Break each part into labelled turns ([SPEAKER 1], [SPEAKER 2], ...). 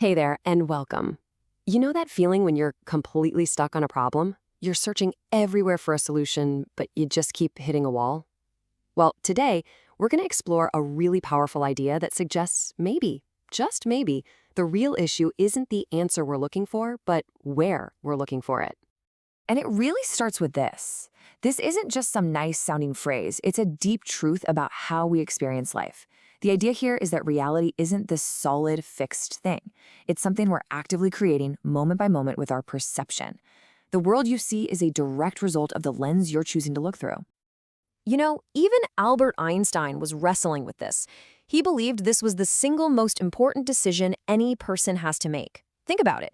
[SPEAKER 1] Hey there, and welcome. You know that feeling when you're completely stuck on a problem? You're searching everywhere for a solution, but you just keep hitting a wall? Well, today, we're going to explore a really powerful idea that suggests maybe, just maybe, the real issue isn't the answer we're looking for, but where we're looking for it.
[SPEAKER 2] And it really starts with this. This isn't just some nice sounding phrase, it's a deep truth about how we experience life. The idea here is that reality isn't this solid, fixed thing. It's something we're actively creating moment by moment with our perception. The world you see is a direct result of the lens you're choosing to look through.
[SPEAKER 1] You know, even Albert Einstein was wrestling with this. He believed this was the single most important decision any person has to make. Think about it.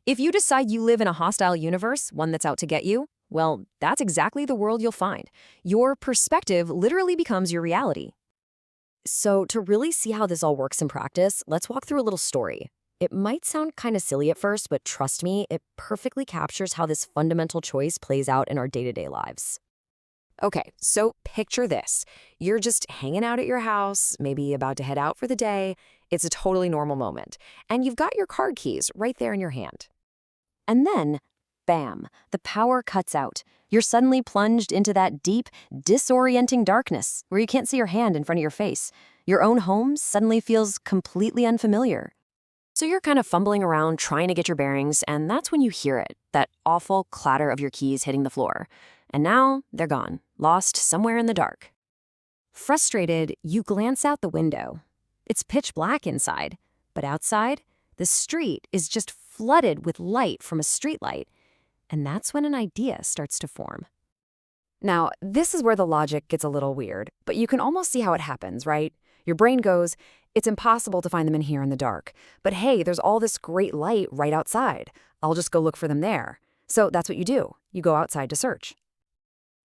[SPEAKER 1] If you decide you live in a hostile universe, one that's out to get you, well, that's exactly the world you'll find. Your perspective literally becomes your reality. So to really see how this all works in practice, let's walk through a little story. It might sound kind of silly at first, but trust me, it perfectly captures how this fundamental choice plays out in our day-to-day lives. Okay, so picture this. You're just hanging out at your house, maybe about to head out for the day. It's a totally normal moment. And you've got your car keys right there in your hand. And then, bam, the power cuts out. You're suddenly plunged into that deep, disorienting darkness where you can't see your hand in front of your face. Your own home suddenly feels completely unfamiliar. So you're kind of fumbling around trying to get your bearings, and that's when you hear it, that awful clatter of your keys hitting the floor. And now they're gone, lost somewhere in the dark. Frustrated, you glance out the window. It's pitch black inside, but outside, the street is just flooded with light from a streetlight. And that's when an idea starts to form. Now, this is where the logic gets a little weird, but you can almost see how it happens, right? Your brain goes, it's impossible to find them in here in the dark. But hey, there's all this great light right outside. I'll just go look for them there. So that's what you do. You go outside to search.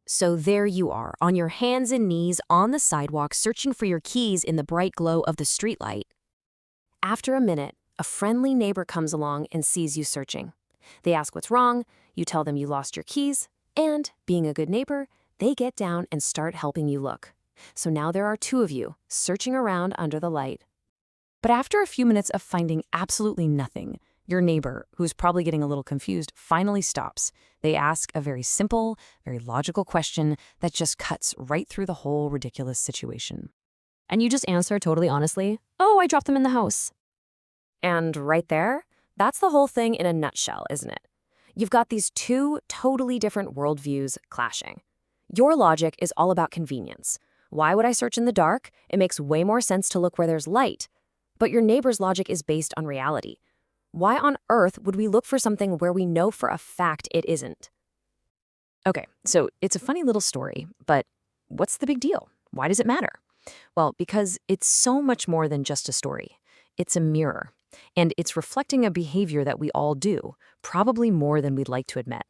[SPEAKER 1] So there you are, on your hands and knees on the sidewalk, searching for your keys in the bright glow of the streetlight. After a minute, a friendly neighbor comes along and sees you searching. They ask what's wrong, you tell them you lost your keys, and, being a good neighbor, they get down and start helping you look. So now there are two of you, searching around under the light. But after a few minutes of finding absolutely nothing, your neighbor, who's probably getting a little confused, finally stops. They ask a very simple, very logical question that just cuts right through the whole ridiculous situation. And you just answer totally honestly, "Oh, I dropped them in the house." And right there, that's the whole thing in a nutshell, isn't it? You've got these two totally different worldviews clashing. Your logic is all about convenience. Why would I search in the dark? It makes way more sense to look where there's light. But your neighbor's logic is based on reality. Why on earth would we look for something where we know for a fact it isn't? Okay, so it's a funny little story, but what's the big deal? Why does it matter? Well, because it's so much more than just a story. It's a mirror, and it's reflecting a behavior that we all do, probably more than we'd like to admit.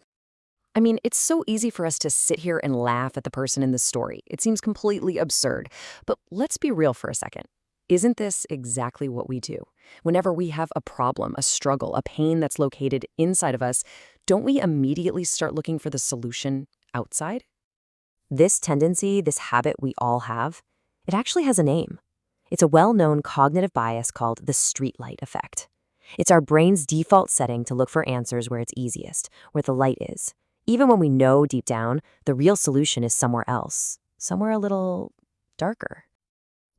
[SPEAKER 1] I mean, it's so easy for us to sit here and laugh at the person in the story. It seems completely absurd. But let's be real for a second. Isn't this exactly what we do? Whenever we have a problem, a struggle, a pain that's located inside of us, don't we immediately start looking for the solution outside? This tendency, this habit we all have, it actually has a name. It's a well-known cognitive bias called the streetlight effect. It's our brain's default setting to look for answers where it's easiest, where the light is, even when we know deep down the real solution is somewhere else, somewhere a little darker.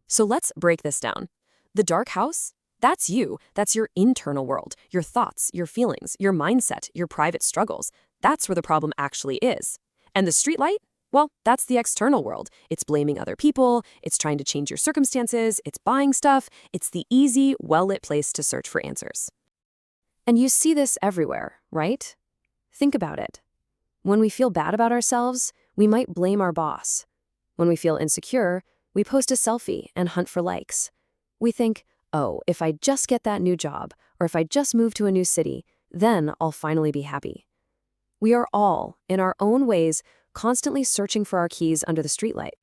[SPEAKER 1] So let's break this down. The dark house, that's you. That's your internal world, your thoughts, your feelings, your mindset, your private struggles. That's where the problem actually is. And the streetlight? Well, that's the external world. It's blaming other people, it's trying to change your circumstances, it's buying stuff. It's the easy, well-lit place to search for answers. And you see this everywhere, right? Think about it. When we feel bad about ourselves, we might blame our boss. When we feel insecure, we post a selfie and hunt for likes. We think, oh, if I just get that new job, or if I just move to a new city, then I'll finally be happy. We are all, in our own ways, constantly searching for our keys under the streetlight.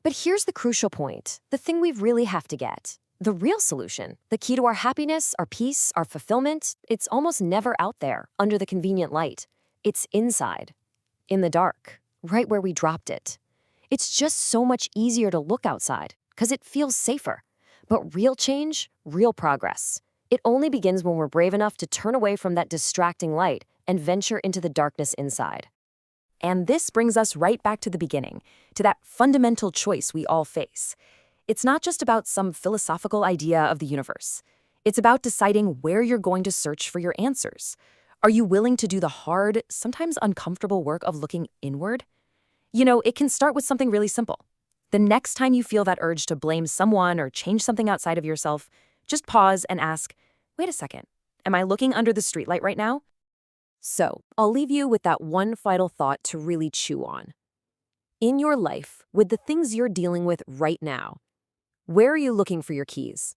[SPEAKER 1] But here's the crucial point, the thing we really have to get. The real solution, the key to our happiness, our peace, our fulfillment, it's almost never out there, under the convenient light. It's inside, in the dark, right where we dropped it. It's just so much easier to look outside, because it feels safer. But real change, real progress, It only begins when we're brave enough to turn away from that distracting light and venture into the darkness inside. And this brings us right back to the beginning, to that fundamental choice we all face. It's not just about some philosophical idea of the universe. It's about deciding where you're going to search for your answers. Are you willing to do the hard, sometimes uncomfortable work of looking inward? It can start with something really simple. The next time you feel that urge to blame someone or change something outside of yourself, just pause and ask, wait a second, am I looking under the streetlight right now? So, I'll leave you with that one final thought to really chew on. In your life, with the things you're dealing with right now, where are you looking for your keys?